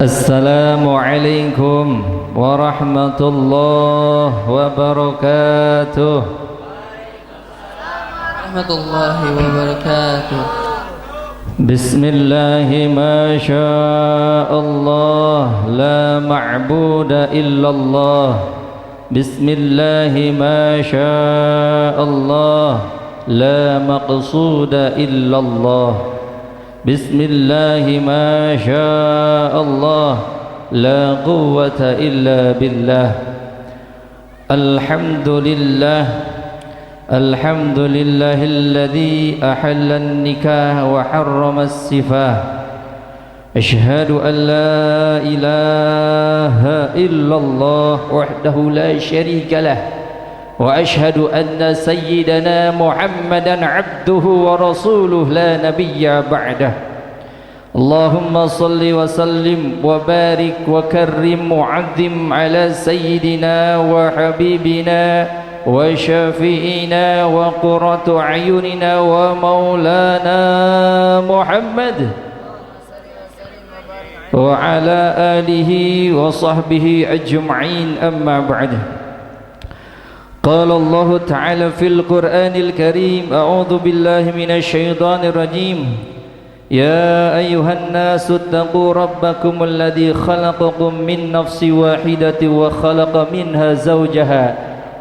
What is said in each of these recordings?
Assalamualaikum warahmatullahi wabarakatuh. Warahmatullahi wabarakatuh. Bismillahi ma sya'allah la ma'buda illallah. Bismillahi ma sya'allah la maqsuda illallah. Bismillahi ma sya'allah la quwwata illa billah. Alhamdulillah, alhamdulillahilladzi ahalla an-nikah wa harrama as-sifah. Ashhadu an la ilaha illallah wahdahu la syarika lah. وأشهد أن سيدنا محمدا عبده ورسوله لا نبي بعده. اللهم صل وسلم وبارك وكرم وعظم على سيدنا وحبيبنا وشفيعنا وقرة أعيننا ومولانا محمد وعلى آله وصحبه أجمعين. أما بعد، قال الله تعالى في القرآن الكريم: أعوذ بالله من الشيطان الرجيم. يا أيها الناس اتقوا ربكم الذي خلقكم من نفس واحدة وخلق منها زوجها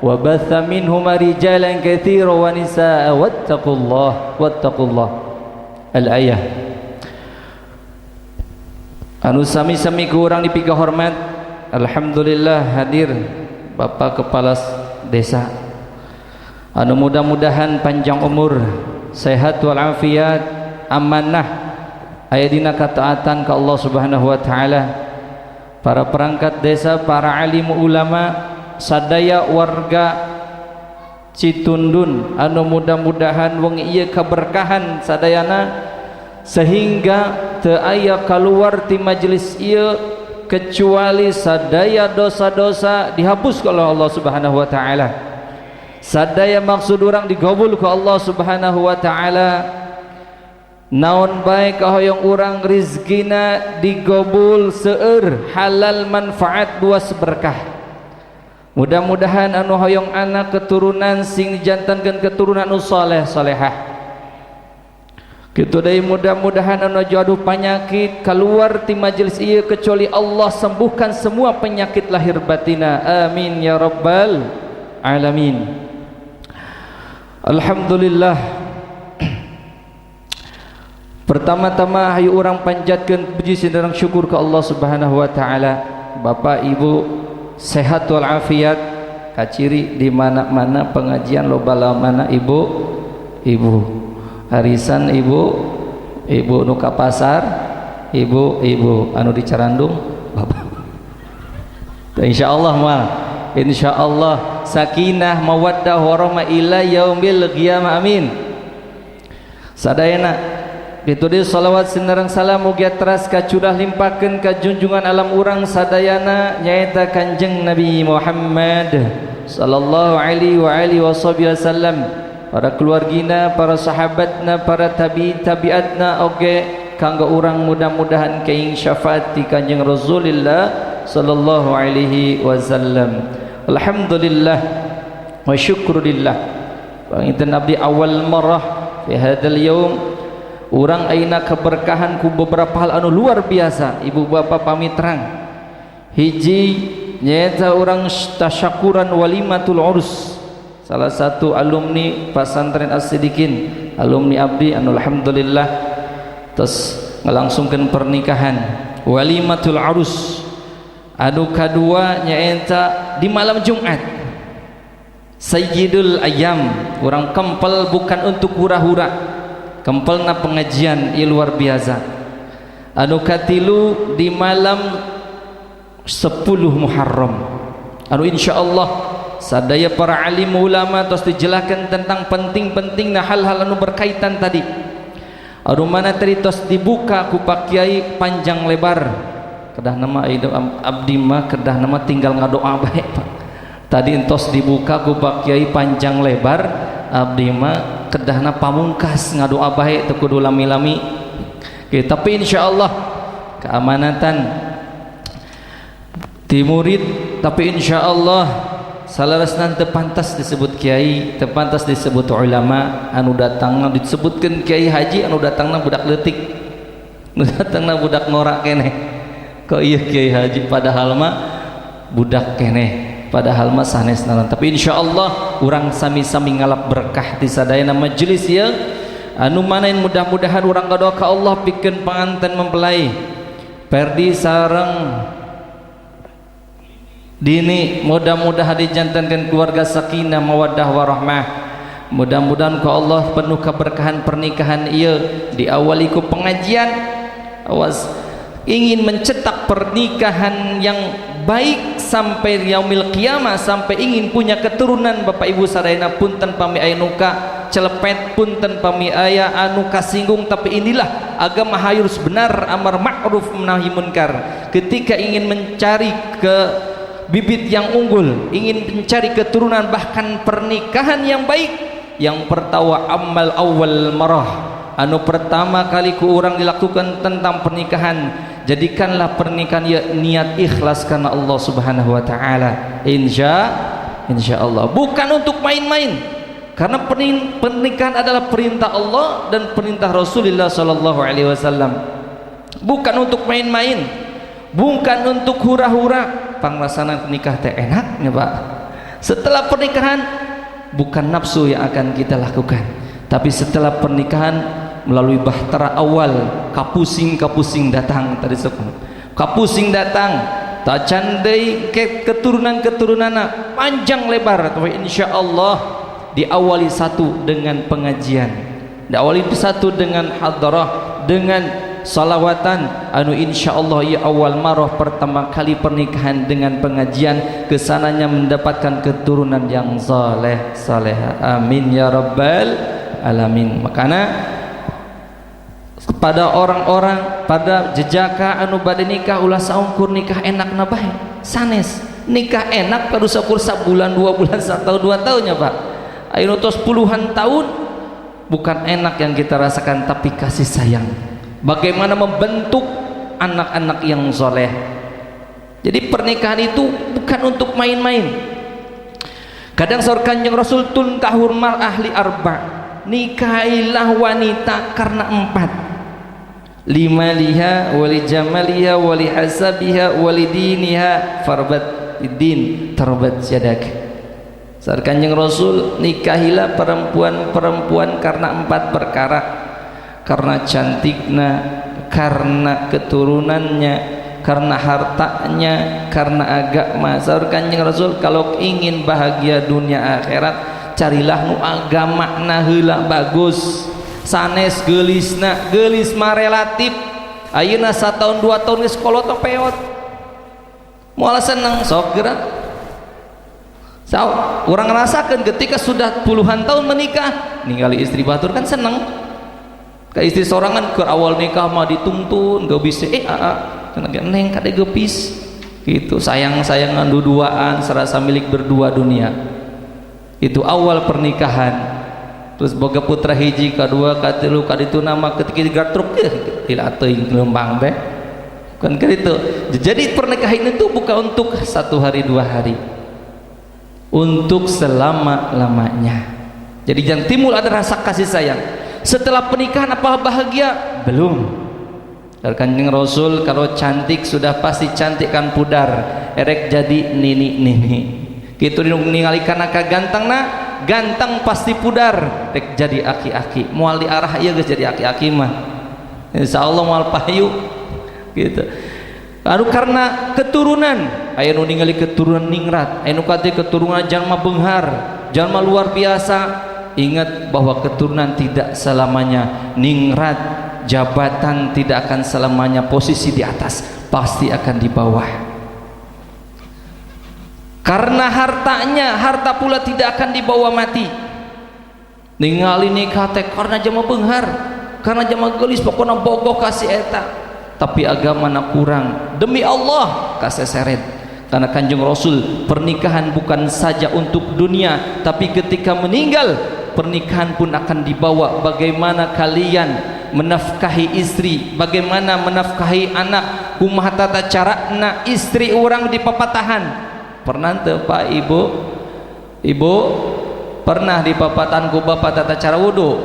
وبث منهما رجالا كثيرا ونساء واتقوا الله الآية. Anu sami-sami kurang dipika hormat, alhamdulillah hadir Bapak Kepala Desa, anu mudah-mudahan panjang umur, sehat walafiat, amanah, aya dina kataatan ka Allah Subhanahu wa taala. Para perangkat desa, para alim ulama, sadaya warga Citundun anu mudah-mudahan wengi ieu kaberkahan sadayana, sehingga teu aya kaluar ti majelis ieu kecuali sadaya dosa-dosa dihapus oleh Allah Subhanahu wa taala. Sadaya maksud orang digabul ke Allah Subhanahu wa taala. Naon bae kahoyong urang rizkina digabul seueur, halal manfaat buas berkah. Mudah-mudahan anu hoyong anak keturunan sing dijantankeun keturunan anu saleh salehah. Kitu deui, mudah-mudahan anu jodoh penyakit keluar ti majelis ieu kecuali Allah sembuhkan semua penyakit lahir batina. Amin ya rabbal alamin. Alhamdulillah. Pertama-tama hayu urang panjatkeun puji sinareng syukur ke Allah Subhanahu wa taala. Bapak Ibu sehat wal afiat, kaciri di mana-mana pengajian loba lamana ibu harisan ibu nu ka pasar, ibu anu di Carandung, bapak. Insyaallah mal, insyaallah sakinah mawaddah warahmah ila yaumil qiyamah. Amin. Sadayana kitu deui salawat sinareng salam mugia teras ka curah limpakeun ka junjungan alam urang sadayana nyaeta Kanjeng Nabi Muhammad sallallahu alaihi wa alihi wasallam, para keluargina, para sahabatna, para tabi'atna oge kanggo urang mudah-mudahan kaing syafaat ti Kanjeng Rasulillah sallallahu alaihi wasallam. Alhamdulillah wa syukrulillah. Panginten abdi awal marah fi hadzal yaum urang ayeuna keberkahan ku beberapa hal anu luar biasa. Ibu bapak pamit terang. Hiji nyaeta urang tasyakuran walimatul urus. Salah satu alumni Pesantren As-Sidikin, alumni abdi anu alhamdulillah terus ngalangsungkeun pernikahan walimatul arus. Anu kadua nyaeta di malam Jumat Sayyidul Ayyam, urang kempel bukan untuk hura-hura, kempelna pengajian ieu luar biasa. Anu katilu di malam 10 Muharram, anu insyaallah sadaya para alim ulama tos dijelaskan tentang penting-pentingna hal-hal anu berkaitan tadi. Anu mana tadi tos dibuka ku Pak Kiai panjang lebar. Kedah nama abdi mah kedah nama tinggal ngadoa bae Pak. Tadi entos dibuka ku Pak Kiai panjang lebar, abdi mah kedahna pamungkas ngadoa bae teu kudu lami-lami. Tapi insyaallah keamanatan ti murid tapi insyaallah salarasna teu pantas disebut kiai, teu pantas disebut ulama. Anu datangna disebutkeun kiai haji, anu datangna budak leutik, anu datangna budak norak keneh. Kok ieu kiai haji padahal mah budak keneh, padahal mah sanesna. Tapi insyaallah urang sami-sami ngalap berkah di sadayana majelis ieu. Anu manain mudah-mudahan urang ngadoa ka Allah pikeun panganten mempelai Perdi sareng Dini, mudah-mudahan dijantankan keluarga sakinah mawaddah warahmah. Mudah-mudahan ku Allah penuh keberkahan pernikahan ieu diawali ku pengajian awas ingin mencetak pernikahan yang baik sampai yaumil qiyamah, sampai ingin punya keturunan. Bapak Ibu sadayana punten pami aya nuka celepet, punten pami aya anu kasinggung, tapi inilah agama hayus benar, amar ma'ruf nahi munkar. Ketika ingin mencari ke bibit yang unggul, ingin mencari keturunan bahkan pernikahan yang baik, yang pertama amal awal marah, anu pertama kali ku orang dilakukan tentang pernikahan, jadikanlah pernikahan ya niat ikhlas karena Allah Subhanahu wa taala. Insyaallah bukan untuk main-main, karena pernikahan adalah perintah Allah dan perintah Rasulullah sallallahu alaihi wasallam. Bukan untuk main-main, bukan untuk hura-hura. Panglaksana nikah teh enaknya Pak. Setelah pernikahan bukan nafsu yang akan kita lakukan, tapi setelah pernikahan melalui bahtera awal kapusing datang tadi sebut. Kapusing datang tak candai keturunan-keturunanna panjang lebar, tapi insyaallah diawali satu dengan pengajian, diawali satu dengan hadarah, dengan salawatan anu insyaallah ya awal marah pertama kali pernikahan dengan pengajian, kesananya mendapatkan keturunan yang saleh salehah. Amin ya rabbal alamin. Makanya kepada orang-orang pada jejaka anu bade nikah ulah saungkur nikah enak na bae sanes. Nikah enak kadu sakur sabulan 2 bulan 1 tahun 2 tahunnya Pak. Ayeuna tos puluhan tahun bukan enak yang kita rasakan, tapi kasih sayang. Bagaimana membentuk anak-anak yang soleh. Jadi pernikahan itu bukan untuk main-main. Kadang saur Kanjeng Rasul tunkahul mar'ah li arba, nikahilah wanita karena 4: limaliha wali jamaliha wali hasabiha wali diniha farbat din tarbat yadak. Saur Kanjeng Rasul, nikahilah perempuan-perempuan karena 4 perkara: karena cantiknya, karena keturunannya, karena hartanya, karena agama. Saur Kanjeng Rasul, kalau ingin bahagia dunia akhirat, carilah nu agamana heula bagus. Sanes geulisna, geulis mah relatif. Ayeuna 1 tahun 2 tahun geus kolot peot. Moal seneng sok geura. Urang ngerasakeun ketika sudah puluhan tahun menikah, ningali istri batur kan seneng. Ka istri sorangan ke awal nikah mah dituntun gak bisa neng kade gepis gitu, sayang-sayangan duduaan serasa milik berdua dunia. Itu awal pernikahan. Terus boga putra hiji kadua katilu kaditu nama ketika gatruk tila teuing lembang teh kan kitu. Jadi pernikahan itu bukan untuk 1 hari 2 hari, untuk selama-lamanya. Jadi jangan timbul ada rasa kasih sayang. Setelah pernikahan apa bahagia? Belum. Kanjeng Rasul kalau cantik sudah pasti cantik kan pudar, erek jadi nini. Kitu ningali kana kagantengna, ganteng pasti pudar, rek jadi aki-aki. Moal diarah ieu geus jadi aki-aki mah. Insyaallah moal payu. Gitu. Anu karena keturunan, aya nu ningali keturunan ningrat, aya nu kate keturunan jalma beunghar, jalma luar biasa. Ingat bahwa keturunan tidak selamanya ningrat, jabatan tidak akan selamanya posisi di atas, pasti akan di bawah. Karena hartanya, harta pula tidak akan dibawa mati. Ningali nikah teh karena jama beunghar, karena jama geulis pokona bogoh kasih eta, tapi agama na kurang. Demi Allah kaseseret. Karena Kanjeng Rasul, pernikahan bukan saja untuk dunia, tapi ketika meninggal pernikahan pun akan dibawa. Bagaimana kalian menafkahi istri, bagaimana menafkahi anak, kumaha tata carana istri orang di papatahan. Pernah teu Pak Ibu? Ibu pernah di papatan ku bapak tata cara wudu?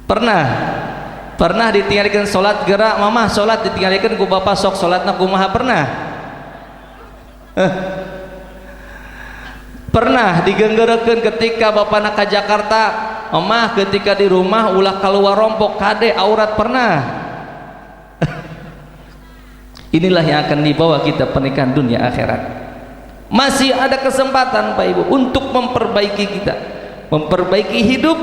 Pernah ditinggalkan salat gerak mamah salat ditinggalkan ku bapak sok salatna kumaha pernah? Pernah digenggerekeun ketika bapana ka Jakarta, mamah ketika di rumah ulah keluar rompok kade aurat pernah? Inilah yang akan dibawa kita pernikahan dunia akhirat. Masih ada kesempatan Pak Ibu untuk memperbaiki kita, memperbaiki hidup.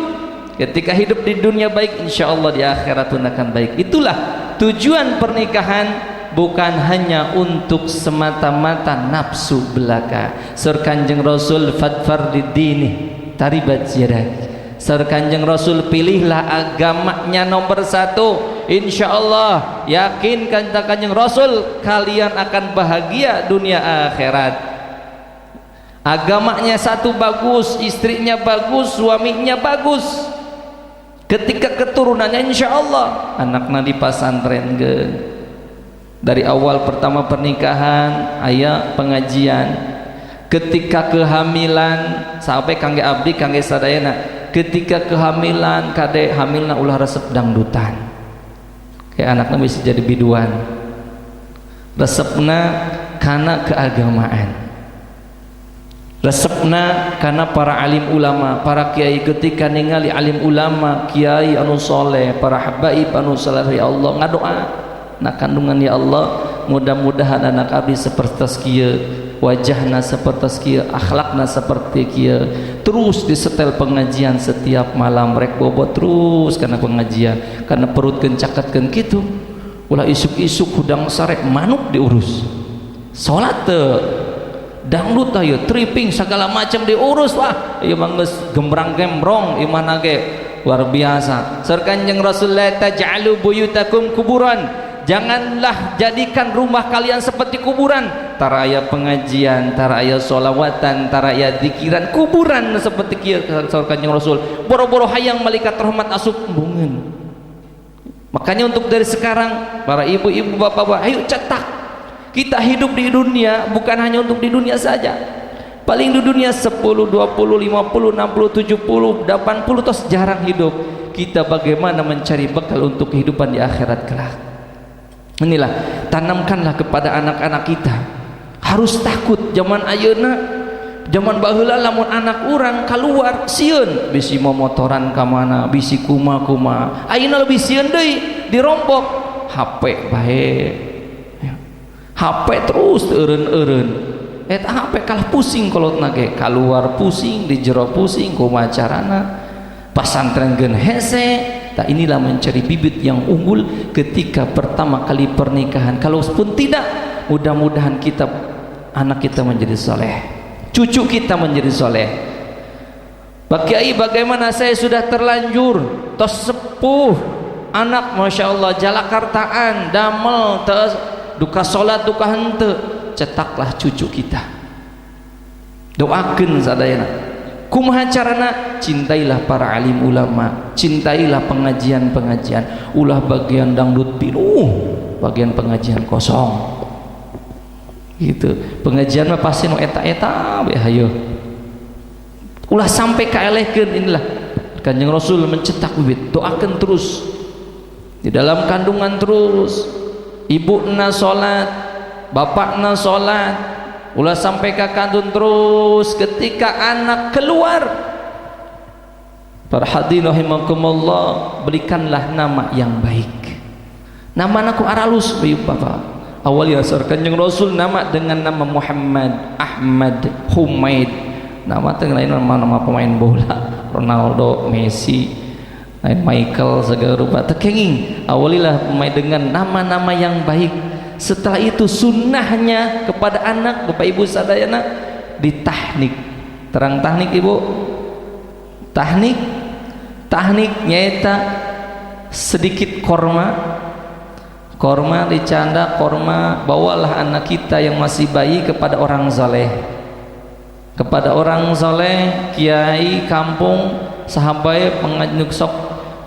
Ketika hidup di dunia baik, insya Allah di akhirat pun akan baik. Itulah tujuan pernikahan, bukan hanya untuk semata-mata nafsu belaka. Sur Kanjeng Rasul fadfar didini taribat yadak. Sur Kanjeng Rasul pilihlah agamanya nomor satu. Insya Allah yakin kata Kanjeng Rasul kalian akan bahagia dunia akhirat. Agamanya satu bagus, istrinya bagus, suaminya bagus. Ketika keturunannya insya Allah anaknya di pesantren dari awal pertama pernikahan ayah pengajian, ketika kehamilan sampai kangge abdi kangge sadayana, ketika kehamilan kade hamilna ulah resep dangdutan kayak anaknya bisa jadi biduan, resepna karena keagamaan, resepna karena para alim ulama, para kiai. Ketika ningali alim ulama, kiai anu soleh, para habaib anu saleh, ya Allah ngadoa nak kandungan ya Allah, mudah-mudahan anak abdi seperti kieu, wajahna seperti kieu, akhlakna seperti kieu. Terus disetel pengajian setiap malam, rek bobot terus karena pengajian, karena perut kencakatkeun kitu. Ulah isuk-isuk hudang sarek manuk diurus, salat teu dangdut ayo tripping segala macam diurus. Wah ieu mah geus gembrang-gembrong imana ge luar biasa. Sur Kanjeng Rasul la taj'alu buyutakum kuburan, janganlah jadikan rumah kalian seperti kuburan. Tara aya pengajian, tara aya sholawatan, tara aya zikiran, kuburan seperti kieu. Sur Kanjeng Rasul boro-boro hayang malaikat rahmat asup embungeun. Makanya untuk dari sekarang para ibu-ibu bapak-bapak ayo cetak, kita hidup di dunia bukan hanya untuk di dunia saja. Paling di dunia 10, 20, 50, 60, 70, 80 tos jarang hidup. Kita bagaimana mencari bekal untuk kehidupan di akhirat kelak. Inilah tanamkanlah kepada anak-anak kita. Harus takut zaman ayeuna, zaman baheula lamun anak urang keluar sieun bisi momotoran ka mana, bisi kuma-kuma. Ayeuna lebih sieun deui dirompok HP bae. HP terus eureun-eureun. Eta HP kalah pusing kolotna ge, keluar pusing, di jero pusing, kumaha carana. Pasantrenkeun hese. Nah, inilah mencari bibit yang unggul ketika pertama kali pernikahan. Kalaupun tidak, mudah-mudahan kita anak kita menjadi soleh, cucu kita menjadi soleh. Pak Kiai, bagaimana saya sudah terlanjur tos sepuh anak, masya Allah jalakartaan damel tos duka salat duka henteu, cetaklah cucu kita, doakeun sadayana. Kumaha carana? Cintailah para alim ulama, cintailah pengajian-pengajian. Ulah bagian dangdut pinuh, bagian pengajian kosong. Gitu. Pengajian mah pasti nu eta-eta we hayo. Ulah sampai kaelehkeun. Inilah Kanjeng Rasul mencetak bibit. Doakeun terus. Di dalam kandungan terus. Ibuna salat, bapakna salat. Ulah sampai ke kandun terus. Ketika anak keluar, para hadirin rahimakumullah, berikanlah nama yang baik. Nama anakku aralus bapak. Awal ya Sur Kanjeng Rasul nama dengan nama Muhammad, Ahmad, Humaid. Nama teh lain nama pemain bola, Ronaldo, Messi, Michael segala rupa. Tekenging awalilah pemain dengan nama-nama yang baik. Setelah itu sunnahnya kepada anak bapak ibu sadayana ditahnik. Terang tahnik ibu. Tahnik nyaeta sedikit korma dicanda, korma bawalah anak kita yang masih bayi kepada orang saleh, kiai kampung sahabat pengajuk sok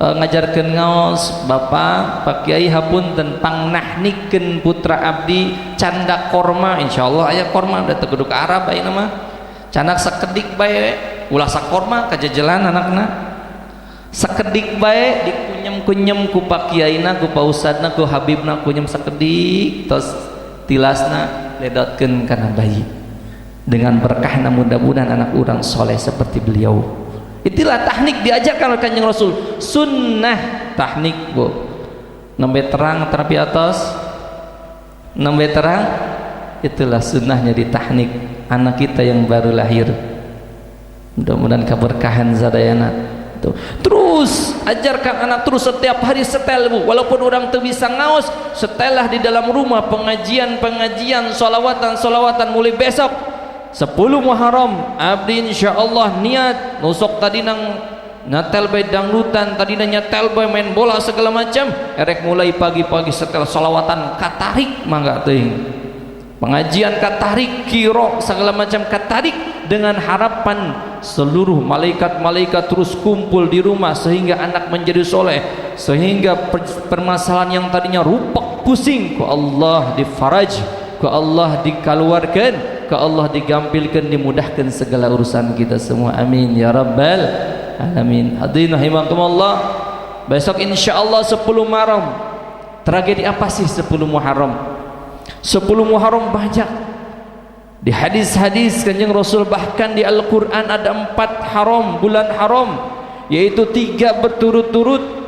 ngajarkeun ngaos Bapak Pak Kiai hapunten pangnahnikkeun putra abdi canda korma, insyaallah aya korma da teu kudu ka Arab ayeuna mah candak sakedik bae ulah sakorma kajajelan anakna sakedik bae dikunyem-kunyem ku Pak Kiaina ku Pak Ustadna ku Habibna kunyem sakedik tos tilasna ledotkeun kana bayi dengan berkahna mudah-mudahan anak urang soleh seperti beliau. Itulah tahnik diajarkan oleh Kanjeng Rasul, sunnah tahnik bu nembe terang terapi atas nembe terang, itulah sunnahnya di tahnik anak kita yang baru lahir. Mudah-mudahan keberkahan sadayana. Terus ajarkan anak terus setiap hari setel bu, walaupun orang tuh bisa ngaos setelah di dalam rumah pengajian solawatan mulai besok 10 Muharram abdi insyaallah niat nusuk tadi nang nyatel bae dangdutan tadi nyatel bae main bola segala macam erek mulai pagi-pagi setel solawatan katarik mangga teuing pengajian katarik kiro segala macam katarik dengan harapan seluruh malaikat-malaikat terus kumpul di rumah sehingga anak menjadi soleh sehingga permasalahan yang tadinya rupak pusing ku Allah difaraj ku Allah dikeluarkan ke Allah digampilkan dimudahkan segala urusan kita semua amin ya rabbal alamin. Hadirin rahimakumullah, besok insyaallah 10 Muharram. Tragedi apa sih 10 Muharram? 10 Muharram banyak di hadis-hadis Kanjeng Rasul, bahkan di Al-Quran ada 4 haram, bulan haram, yaitu 3 berturut-turut,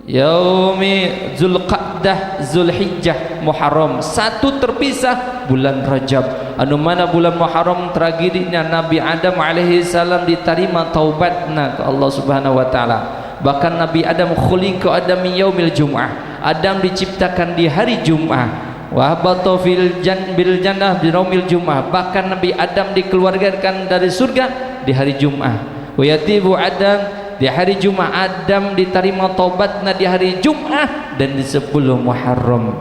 Yaumi Zulqa'dah, Zulhijjah, Muharram. 1 terpisah bulan Rajab, anu mana bulan Muharram tragedinya Nabi Adam alaihi salam diterima taubatna ke Allah Subhanahu wa taala. Bahkan Nabi Adam khuliqa Adam yaumil Jum'ah, Adam diciptakan di hari Jum'ah. Wa habata bil jannah di yaumil Jum'ah. Bahkan Nabi Adam dikeluarkan dari surga di hari Jum'ah. Wa yatibu Adam, di hari Jumat Adam diterima taubatna di hari Jumat, dan di 10 Muharram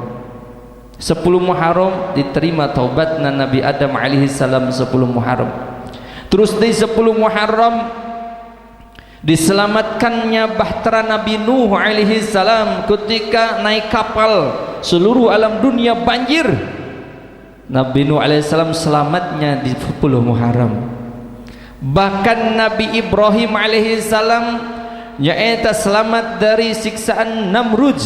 10 Muharram diterima taubatna Nabi Adam alaihi salam 10 Muharram. Terus di 10 Muharram diselamatkannya bahtera Nabi Nuh alaihi salam ketika naik kapal seluruh alam dunia banjir. Nabi Nuh alaihi salam selamatnya di 10 Muharram. Bahkan Nabi Ibrahim alaihi salam nyaeta selamat dari siksaan Namrud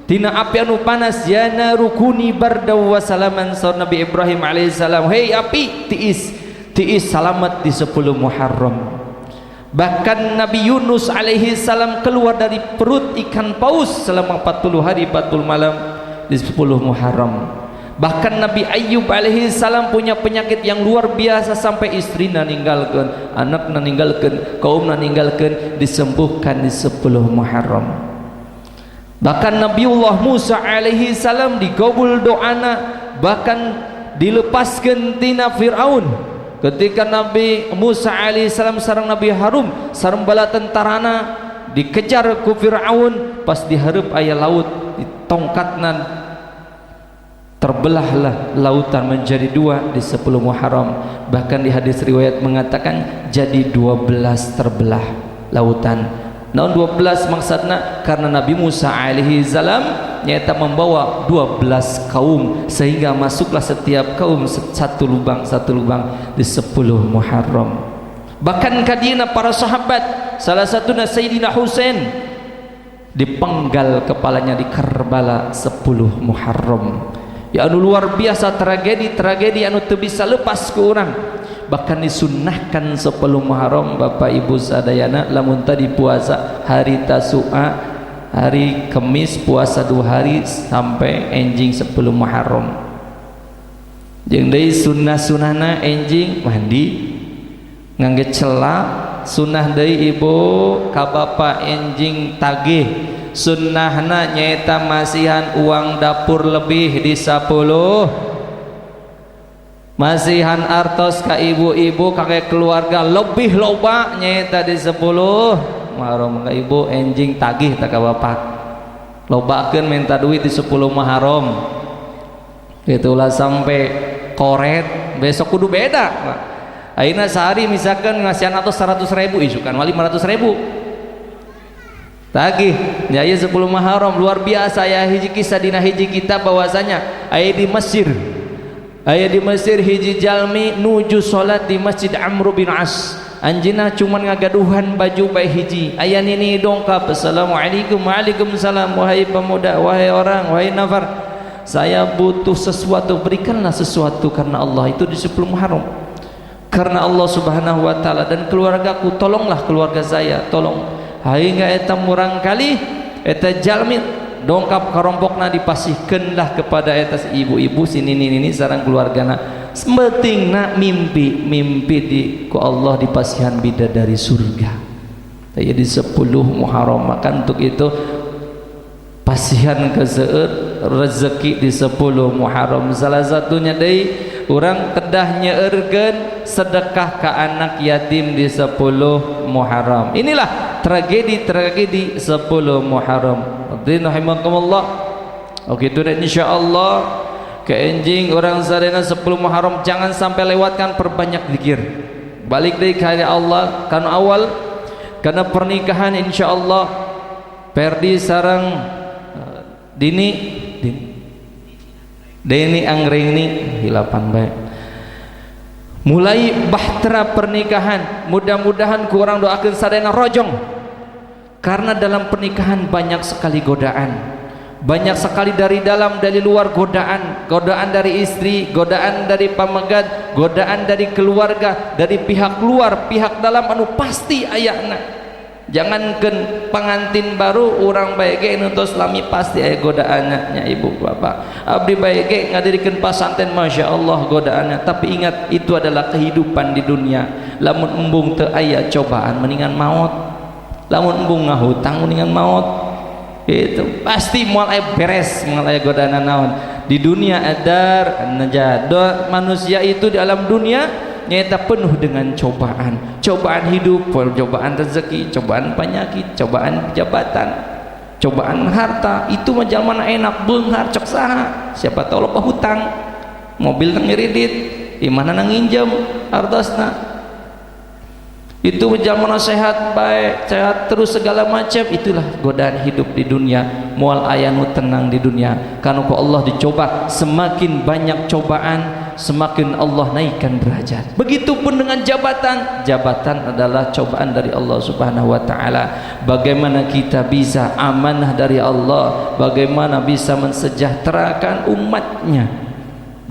tina api anu panas, ya narukuni bardaw wa salaman. Saur Nabi Ibrahim alaihi salam, hei api tiis selamat di 10 Muharram. Bahkan Nabi Yunus alaihi salam keluar dari perut ikan paus selama 40 hari 40 malam di 10 Muharram. Bahkan Nabi Ayyub alaihi salam punya penyakit yang luar biasa sampai istrina ninggalkan, anakna ninggalkan, kaumna ninggalkan, disembuhkan di 10 Muharram. Bahkan Nabiullah Musa alaihi salam digabul doana, bahkan dilepaskan tina Fir'aun ketika Nabi Musa alaihi salam sareng Nabi Harun sareng bala tentarana dikejar ku Fir'aun, pas dihareup aya laut di tongkatna terbelahlah lautan menjadi 2 di 10 Muharram. Bahkan di hadis riwayat mengatakan jadi 12 terbelah lautan. Naon 12 maksudna? Karena Nabi Musa alaihi salam nyata membawa 12 kaum sehingga masuklah setiap kaum satu lubang di 10 Muharram. Bahkan kadina para sahabat, salah satunya Sayyidina Husain dipenggal kepalanya di Karbala 10 Muharram. Ya anu luar biasa, tragedi anu teu bisa lepas ke orang. Bahkan disunnahkan 10 Muharram Bapak Ibu sadayana, lamun tadi puasa hari Tasu'a, hari Kemis puasa 2 hari sampai enjing 10 Muharram. Jeung deui sunnah-sunnahna enjing mandi ngangge celak, sunnah deui ibu ka bapa enjing tagih. Sunnahna nyaeta masihan uang dapur lebih di 10, masihan artos ka ibu-ibu kakek keluarga lebih loba nyaeta di 10 Muharram. Ka ibu enjing tagih tak ka bapak lobakeun minta duit di 10 Muharram, itulah sampai koret besok kudu beda. Ayeuna sehari misalkan ngasihan atau 100.000 isukan wali 500.000. tagih ya 10 Muharram luar biasa ya. Hiji kisah dina hiji kitab bahwasanya aya di Mesir hiji jalmi nuju salat di Masjid Amr bin As, anjeunna cuman ngagaduhan baju bae hiji, aya nini dongkap, assalamualaikum, waalaikumsalam, wahai pemuda, wahai orang, wahai nafar, saya butuh sesuatu, berikanlah sesuatu karena Allah. Itu di 10 Muharram karena Allah subhanahu wa ta'ala, dan keluargaku, tolonglah keluarga saya, tolong. Hingga eta murang kali eta jalmi dongkap karompokna dipasihkeunlah kepada eta ibu-ibu sinini sareng keluargana, semetingna mimpi di ku Allah dipasihan bidadari surga. Jadi di 10 Muharram, maka untuk itu pasihan ke seueur rezeki di 10 Muharram. Salah satunya deui urang kedah nyeueurkeun sedekah ke anak yatim di 10 Muharram. Inilah tragedi 10 Muharram. Rahimakumullah. Oke, itu insyaallah keenjing orang sadayana 10 Muharram jangan sampai lewatkan, perbanyak zikir. Balik deui ka Allah kana awal kana pernikahan insyaallah Perdi sareng Deni Anggreng ni hilapan baik. Mulai bahtera pernikahan, mudah-mudahan kurang doakeun sadayana rojong. Karena dalam pernikahan banyak sekali godaan. Banyak sekali dari dalam dari luar godaan. Godaan dari istri, godaan dari pamegat, godaan dari keluarga, dari pihak luar, pihak dalam anu pasti ayana. Jangankan pengantin baru orang baik ge nuntos lami pasti aya godaannya ibu bapak. Abdi baik ge ngadirikeun pasanten masya Allah godaannya, tapi ingat itu adalah kehidupan di dunia. Lamun embung teu aya cobaan mendingan maut, lamun embung ngahutang mendingan maut. Itu pasti moal aya beres, moal aya godaan naon di dunia. Adar najado manusia itu di alam dunia nyata penuh dengan cobaan hidup, cobaan rezeki, cobaan penyakit, cobaan jabatan, cobaan harta. Itu mah jalmana enak beunghar cok saha, siapa tahu loba hutang, mobil nang ngiridit, imana nang nginjem ardosna. Itu jalmana sehat baik, sehat terus segala macam. Itulah godaan hidup di dunia. Moal aya nu tenang di dunia karena ku Allah dicoba. Semakin banyak cobaan, semakin Allah naikkan derajat. Begitupun dengan jabatan. Jabatan adalah cobaan dari Allah subhanahu wa ta'ala. Bagaimana kita bisa amanah dari Allah, bagaimana bisa mensejahterakan umatnya.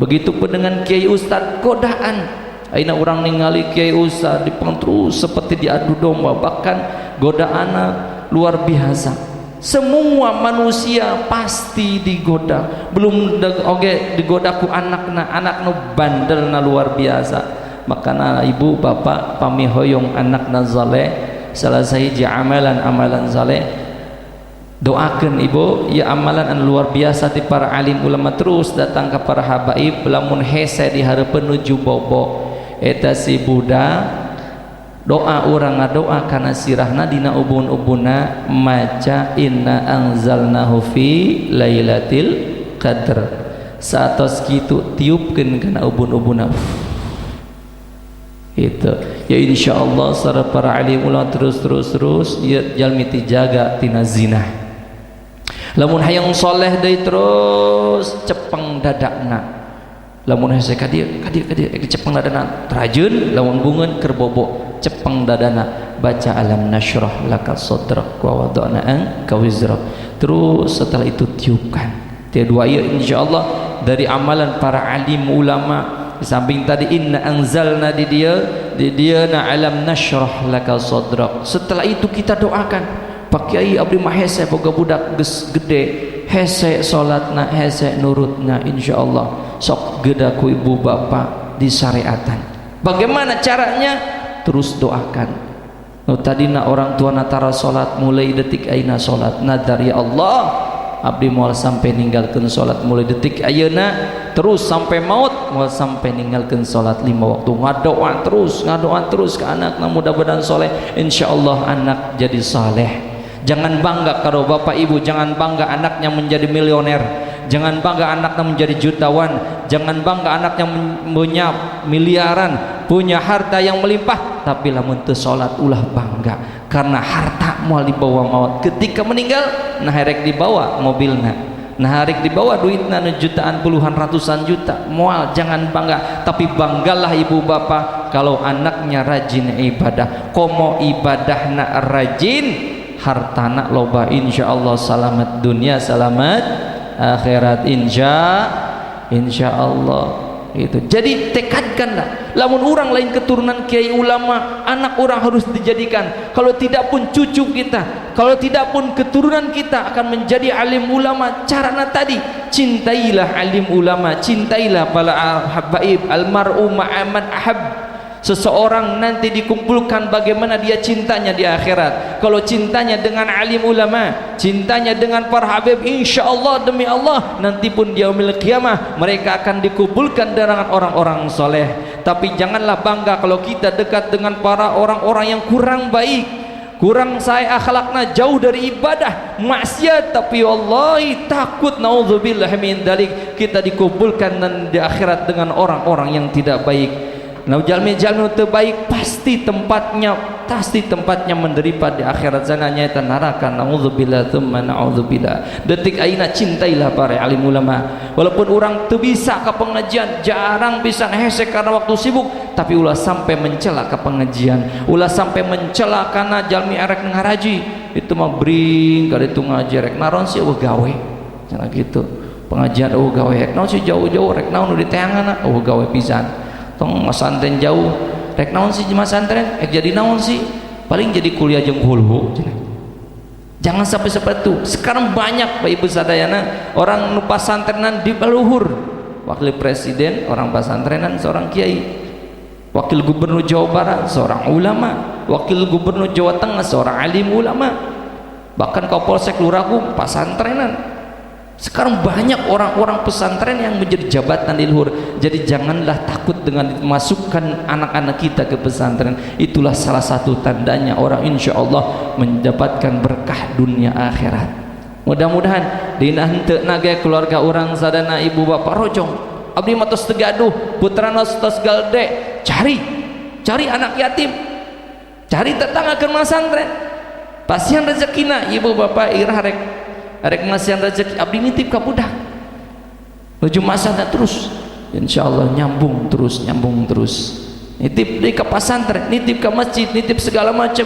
Begitupun dengan kiai ustad, godaan. Aina orang ningali kiai ustad terus seperti diadu domba, bahkan godaana luar biasa. Semua manusia pasti digoda, belum oge digoda ku anakna, anak nu bandelna luar biasa. Makana ibu bapak pamihoyong anakna zaleh, salah sahiji amalan zaleh, doakeun ibu ya amalan anu luar biasa ti para alim ulama, terus datang ke para habaib lamun hese di hareupeun nuju bobo eta si budak doa urang ngadoa kana sirahna dina ubun-ubunna maca inna anzalnahu fi lailatul qadr. Satos kitu tiupkeun kana ubun-ubunna itu ya insyaallah sareng para alim ulama terus ieu jalmi ti jaga tina zina. Lamun hayang soleh deui terus cepeng dadakna, lamun hese ka dieu cepeng dadana terajun, lamun bungeun keur bobo cepeng dadana baca alam nasyrah laka sadrak wa wada'na anka wizrak. Terus setelah itu tiupkan. Dia dua ieu insyaallah dari amalan para alim ulama. Di samping tadi inna anzalna di dia na alam nasyrah laka sadrak. Setelah itu kita doakan Pak Kiai abdi mah hese boga budak geus gede, hese salatna, hese nurutna, insyaallah sok geda ku ibu bapak di syariatan. Bagaimana caranya? Terus doakan. Tadina orang tua natara salat mulai detik ayeuna salat nadar ya Allah abdi moal sampai ninggalkeun salat mulai detik ayeuna terus sampai maut, moal sampai ninggalkeun salat 5 waktu. Ngadoa terus ke anakna mudah-mudahan soleh, insyaallah anak jadi saleh. Jangan bangga kalau bapak ibu, jangan bangga anaknya menjadi milioner, jangan bangga anaknya menjadi jutawan, jangan bangga anaknya punya miliaran, punya harta yang melimpah, tapi lamun teu salat ulah bangga. karena harta moal dibawa maut ketika meninggal nah rek dibawa mobilna, nah rek dibawa duitna jutaan puluhan ratusan juta moal jangan bangga, tapi banggalah ibu bapak kalau anaknya rajin ibadah, komo ibadahna rajin hartana loba insyaallah selamat dunia selamat akhirat insyaallah itu. Jadi tekadkanlah lamun orang lain keturunan kiai ulama anak orang harus dijadikan, kalau tidak pun cucu kita, kalau tidak pun keturunan kita akan menjadi alim ulama. Caranya tadi cintailah alim ulama, cintailah para habaib, almar'u ma'aman ahab. Seseorang nanti dikumpulkan bagaimana dia cintanya di akhirat. Kalau cintanya dengan alim ulama, cintanya dengan para habib, insyaallah demi Allah nanti pun di yaumil qiyamah mereka akan dikumpulkan dengan orang-orang soleh. Tapi janganlah bangga kalau kita dekat dengan para orang-orang yang kurang baik, kurang saya akhlaknya, jauh dari ibadah, maksiat, tapi wallahi takut naudzubillah min dzalik kita dikumpulkan di akhirat dengan orang-orang yang tidak baik. Nah jalmi-jalmi terbaik pasti tempatnya menderita di akhirat sana nyata neraka. Naudzubillah tsumma naudzubillah. Detik aina cintailah para alim ulama. Walaupun orang teu bisa ke pengajian, jarang bisa hesek karena waktu sibuk, tapi ulah sampai mencela ke pengajian, ulah sampai mencela karena jalmi arek ngaraji. Itu mah bring kada itu ngaji rek naron sih gawe. Cenah gitu. Pengajian gawe rek naon sih jauh-jauh rek naon di teanganna gawe pisan. Tong masantren jauh rek naon sih masantren jadi naon sih paling jadi kuliah jeung hulu. Jangan sampai seperti itu. Sekarang banyak Pak Ibu sadayana orang nu pasantrenan di baluhur, wakil presiden orang pasantrenan seorang kiai, wakil gubernur Jawa Barat seorang ulama, wakil gubernur Jawa Tengah seorang alim ulama, bahkan Kapolsek Luragung pasantrenan. Sekarang banyak orang-orang pesantren yang menjadi jabatan di luhur. Jadi janganlah takut dengan memasukkan anak-anak kita ke pesantren. Itulah salah satu tandanya orang insya Allah mendapatkan berkah dunia akhirat. Mudah-mudahan dina henteu nage keluarga orang sadana ibu bapak rojong abdi mah tos tegaduh putrana tos galde cari anak yatim, cari tetangga ke pesantren, pasian rezekina ibu bapak irah rek ngasihan rezeki abdi nitip ka budak nuju masana terus insyaallah nyambung terus nitip di ke pesantren, nitip ke masjid, nitip segala macam.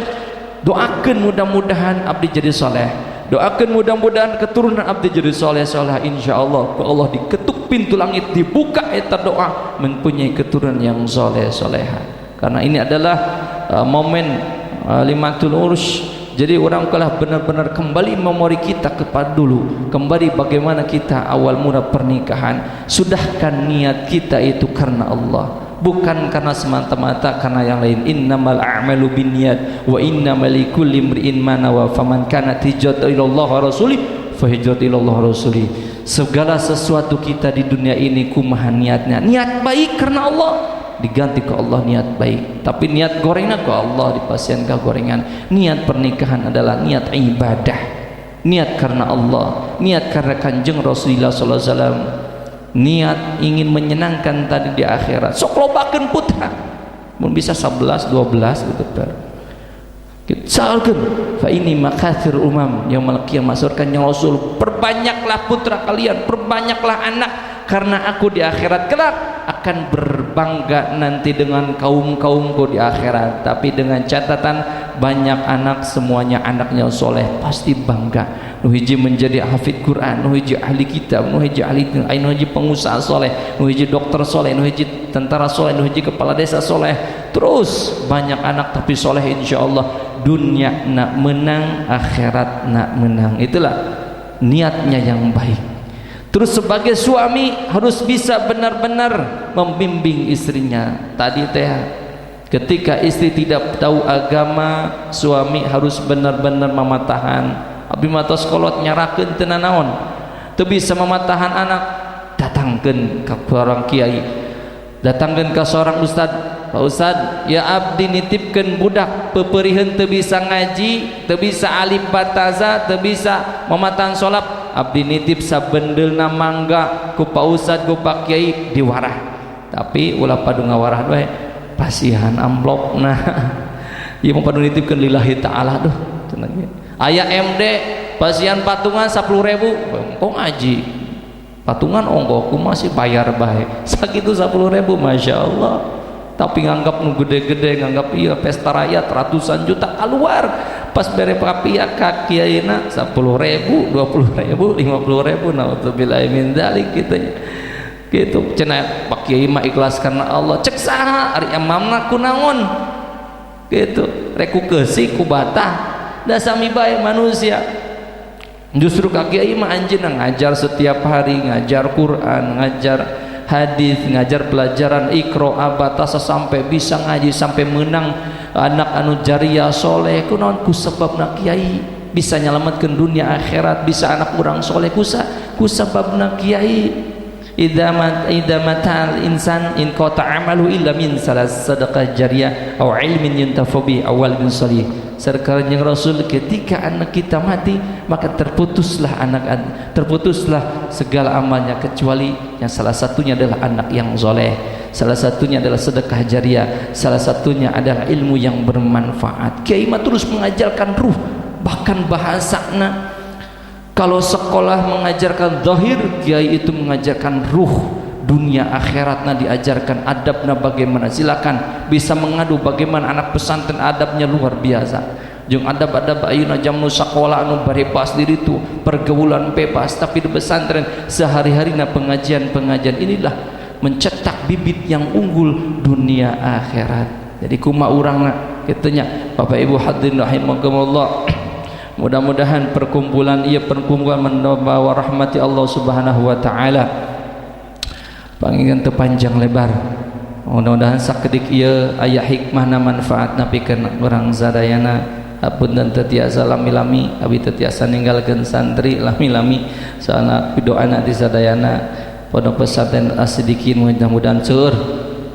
Doakan mudah-mudahan abdi jadi soleh, doakan mudah-mudahan keturunan abdi jadi soleh insyaallah Allah diketuk pintu langit dibuka eta doa mempunyai keturunan yang soleh soleha. Karena ini adalah momen limatul urus. Jadi orang telah benar-benar kembali memori kita kepada dulu, kembali bagaimana kita awal mula pernikahan. Sudahkan niat kita itu karena Allah, bukan karena semata-mata karena yang lain. Innamal a'malu binniyat wa innamal likulli imri'in ma nawa faman kanat hijratuhu ilallah wa rasulih fa hijratuhu ilallah wa rasulih. Segala sesuatu kita di dunia ini kumaha niatnya, niat baik karena Allah diganti ke Allah niat baik, tapi niat gorengan ke Allah dipasien ke gorengan. Niat pernikahan adalah niat ibadah, niat karena Allah, niat karena kanjeng Rasulullah sallallahu alaihi wasallam, niat ingin menyenangkan tadi di akhirat. Sok lobakeun putra mun bisa 11 12 gitu per salkeun fa ini makathir umam yaumul qiyamah surkan Rasul. Perbanyaklah putra kalian, perbanyaklah anak, karena aku di akhirat kelak akan berbangga nanti dengan kaum-kaumku di akhirat. Tapi dengan catatan banyak anak, semuanya anaknya soleh, pasti bangga. Nuhiji menjadi hafid Quran, nuhiji ahli kitab, nuhiji ahli nuhiji pengusaha soleh, nuhiji dokter soleh, nuhiji tentara soleh, nuhiji kepala desa soleh. Terus banyak anak tapi soleh, insya Allah dunia nak menang, akhirat nak menang. Itulah niatnya yang baik. Terus sebagai suami harus bisa benar-benar membimbing istrinya. Tadi teh ketika istri tidak tahu agama, suami harus benar-benar mematahan. Abi matos kolot nyarakeun teu nanaon, teu bisa mematahan anak, datangkeun ka seorang kiai, datangkeun ka seorang ustad. Pak Ustad, ya abdi nitipkeun budak pepeuriheun teu bisa ngaji, teu bisa alif bataza, teu bisa mematahan salat. Abdi nitip sabendelna mangga ku Pak Ustad ku Pak Kiai diwarah, tapi ulah padu ngawarah we pasihan amplop. Nah ieu mah panu nitipkeun lillahi taala duh cenah ge. Aya MD pasian patungan 10.000 engko ngaji patungan ongko ku masih bayar bae sakitu 10.000 Masya Allah, tapi nganggap nu gede-gede, nganggap iya pesta rakyat ratusan juta keluar pas bere papiak ka kiaina 10.000 20.000 50.000 naudzubillahi min dzalik gitu cenah pak kiai mah ikhlas karena Allah cek saha ari imamna kunaon gitu rek ku keusik ku batah da sami bae manusia. Justru kaki kiai mah anjeunna ngajar setiap hari, ngajar Quran, ngajar hadis, ngajar pelajaran Iqra abatasa sampai bisa ngaji sampai menang anak anu jariah soleh kunaon ku sebabna kiai bisa nyelametkeun dunia akhirat, bisa anak urang soleh ku sababna kiai. Idza matal insan in qata amalu illa min salas sadaqah jariyah aw ilmin yuntafa bi awal bin salih. Serkanya Rasul ketika anak kita mati maka terputuslah terputuslah segala amalnya kecuali yang salah satunya adalah anak yang soleh, salah satunya adalah sedekah jariah, salah satunya adalah ilmu yang bermanfaat. Kiai mah terus mengajarkan ruh, bahkan bahasana kalau sekolah mengajarkan zahir, kiai itu mengajarkan ruh dunia akhiratna, diajarkan adabna bagaimana. Silakan bisa mengadu bagaimana anak pesantren adabnya luar biasa. Jeung adab-adab ayeuna jamu sakola anu bebas diri itu pergaulan bebas, tapi di pesantren sehari-harina pengajian-pengajian inilah mencetak bibit yang unggul dunia akhirat. Jadi kumaha urangna kitu nya Bapak Ibu hadirin rahimakumullah. Mudah-mudahan perkumpulan membawa rahmati Allah Subhanahu wa taala. Pangingan teu panjang lebar. Mudah-mudahan sakedik ieu aya hikmahna manfaatna pikeun urang sadayana. Apunten teu tiasa lami-lami abi teu tiasa ninggalkeun santri lami-lami soalna doana di sadayana pondok pesantren As-Sidiqin mudah-mudahan seueur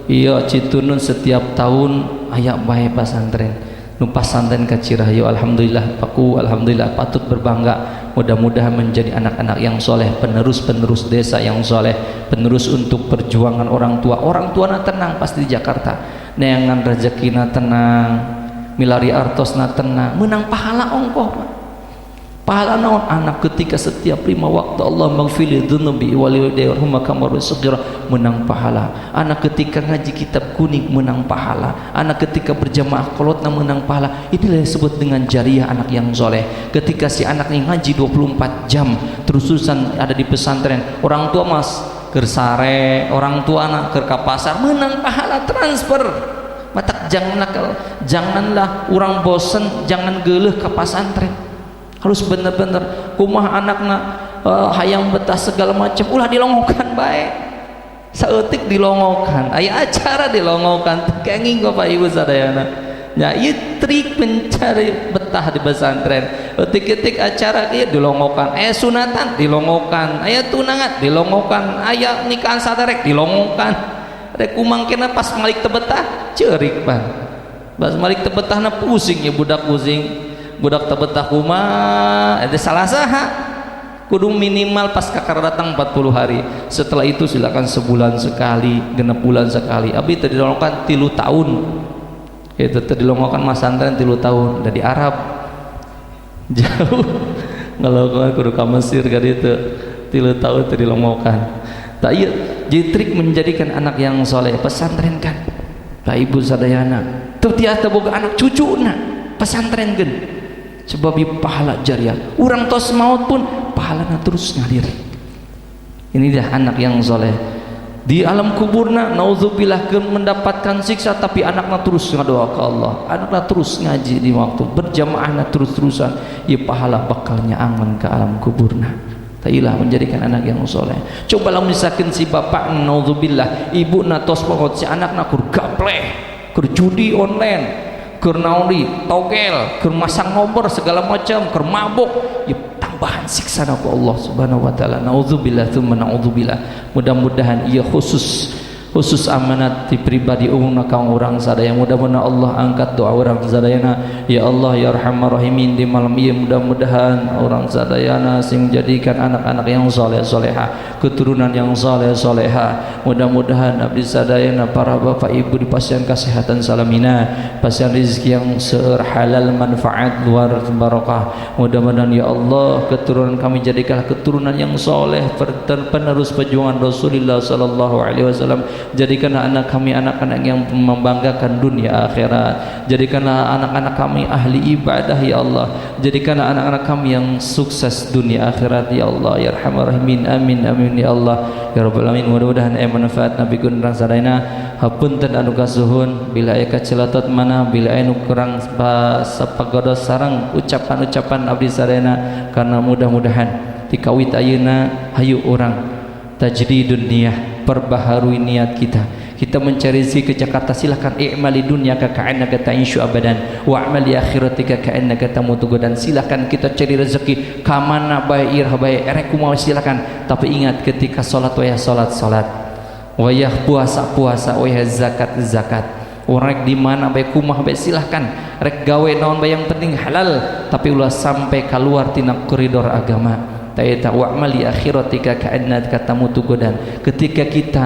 ieu citunun setiap tahun aya bae pesantren. Nu pasantren ka Cirahayu alhamdulillah paku alhamdulillah patut berbangga. Mudah-mudahan menjadi anak-anak yang soleh, penerus-penerus desa yang soleh, penerus untuk perjuangan orang tua. Orang tuana tenang pasti di Jakarta, neangan rezekina tenang, milari artosna tenang, menang pahala ongkoh. Pahala naon anak ketika setiap 5 waktu Allah maghfirli dzunubi walidayya warhamma kama rusaqira menang pahala. Anak ketika ngaji kitab kuning menang pahala. Anak ketika berjamaah qolotna menang pahala. Inilah yang disebut dengan jariah anak yang soleh. Ketika si anak ini ngaji 24 jam terusan ada di pesantren, orang tua mas kersare, orang tua anak ke pasar menang pahala transfer. Matak janganlah orang bosen, jangan geuleuh ke pesantren. Harus bener-bener kumaha anakna hayang betah segala macam ulah dilongokan baik saeutik dilongokan aya acara dilongokan kenging Bapak Ibu sadayana nya ieu trik mencari betah di pesantren eutik-eutik acara ieu dilongokan aya sunatan dilongokan aya tunangan dilongokan aya nikahan saderek dilongokan rek kumangkena pas malik teu betah ceurik pan pas malik teu betahna pusing ya budak pusing budak tabetah kumaha eta salah saha kudu minimal pas kakar datang 40 hari setelah itu silakan sebulan sekali 6 bulan sekali abi teu dilongokan 3 tahun itu teu dilongokan masantren 3 tahun dari Arab jauh ngalongokan kudu ka Mesir ka ditu 3 tahun teu dilongokan tak ieu jadi trik menjadikan anak yang soleh pesantren kan Pak Ibu sadayana teu tiasa boga anak cucuna pesantren gen sebab pahala jariah urang tos maut pun pahalana terus ngalir. Ini dah anak yang soleh di alam kuburna naudzubillah mendapatkan siksa tapi anakna terus ngadoa ke Allah, anakna terus ngaji di waktu berjamaahna terus-terusan ieu pahala bakalnya angon ke alam kuburna. Tailah menjadikan anak yang soleh. Coba lah misalkan si bapak naudzubillah ibuna tos maut si anakna kur gapleh kur judi online keur naon togel keur masang nomor segala macam keur mabuk ya tambahan siksa ku Allah Subhanahu wa taala naudzubillah tsumma naudzubillah. Mudah-mudahan ia khusus khusus amanat di pribadi umum kang orang sadaya mudah-mudahan Allah angkat doa orang sadayana ya Allah ya arhamar rahimin di malam ini mudah-mudahan orang sadayana sing menjadikan anak-anak yang saleh salehah keturunan yang saleh salehah mudah-mudahan abdi sadayana para bapak ibu dipasang kesehatan salamina pasang rezeki yang halal manfaat luar barokah mudah-mudahan ya Allah keturunan kami jadikanlah keturunan yang soleh penerus perjuangan Rasulullah sallallahu alaihi wasallam jadikanlah anak kami anak-anak yang membanggakan dunia akhirat jadikanlah anak-anak kami ahli ibadah ya Allah jadikanlah anak-anak kami yang sukses dunia akhirat ya Allah ya arhamar rahimin amin amin ya Allah ya rabbal alamin mudah-mudahan manfaat nabi gunrang sadayana hapunten anu kasuhun bila aya kacelatot mana bila aya nu kurang sapagodo sareng ucapan-ucapan abdi sadayana karena mudah-mudahan tikawit ayeuna hayu orang tajdidun niyah perbaharui niat kita mencari rezeki ke Jakarta silahkan i'mali dunyaka ka'annaka ta'ishu abadan wa a'mali akhiratika ka'annaka tamutu gadan silahkan kita cari rezeki ka mana bae irah bae erek kumaha silahkan tapi ingat ketika salat wayah salat wayah puasa wayah zakat orang di mana bae kumaha bae silahkan rek gawe naon bae yang penting halal tapi ulah sampai keluar tina koridor agama ta'ita wa a'mali akhiratika ka'annaka tamutu gadan ketika kita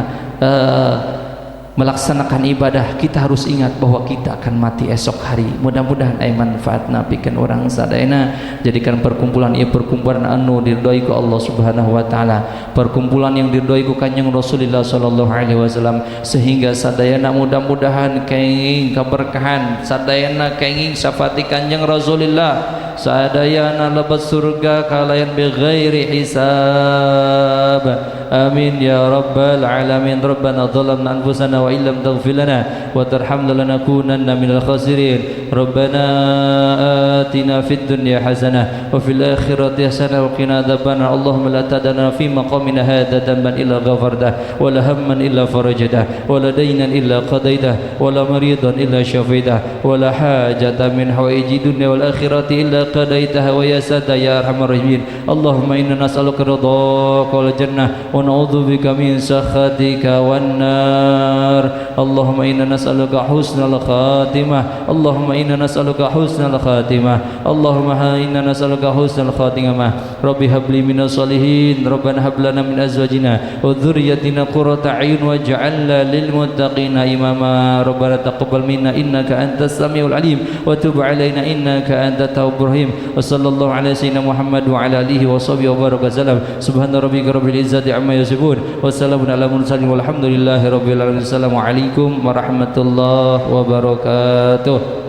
melaksanakan ibadah kita harus ingat bahwa kita akan mati esok hari mudah-mudahan ay manfaat napikan orang sadayana jadikan perkumpulan perkumpulan anu diridhoi ku Allah subhanahu wa ta'ala perkumpulan yang diridhoi ku kanjeng Rasulullah sallallahu alaihi wasallam sehingga sadayana mudah-mudahan kenging keberkahan sadayana kenging syafaati kanjeng Rasulullah sadayana lebat surga kalayan bighairi hisab amin ya rabbal alamin rabbana dhalamna anfusana wa illam taghfir lana wa tarhamna lanakunanna minal khasirin rabbana atina fid dunya hasanah wa fil akhirati hasanah wa qina adzabannar allahumma la tadana fi maqamina hadha dhanban illa ghafartah wa la hamman illa farajtah wa la daynan illa qadaytah wa la maridan illa shafaitah wa la hajatan min hawaiji dunya wal akhirati illa qadaytaha wa ya sada ya arhamar rahimin allahumma inna nas'aluka ridhaka wal jannah wa na'udzubika min sakhatika wan nar اللهم إنا نسألك حسن الخاتمة اللهم إنا نسألك حسن الخاتمة اللهم إنا نسألك حسن الخاتمة ربي هب لي من الصالحين ربنا هب لنا من أزواجنا وذريتنا قرة أعين واجعلنا للمتقين إماما ربنا تقبل منا إنك أنت السميع العليم وتب علينا إنك أنت التواب الرحيم وصلى الله على سيدنا محمد وعلى آله وصحبه وبارك وسلم سبحان ربك رب العزة عما يصفون وسلام على المرسلين والحمد لله رب العالمين. Assalamualaikum warahmatullahi wabarakatuh.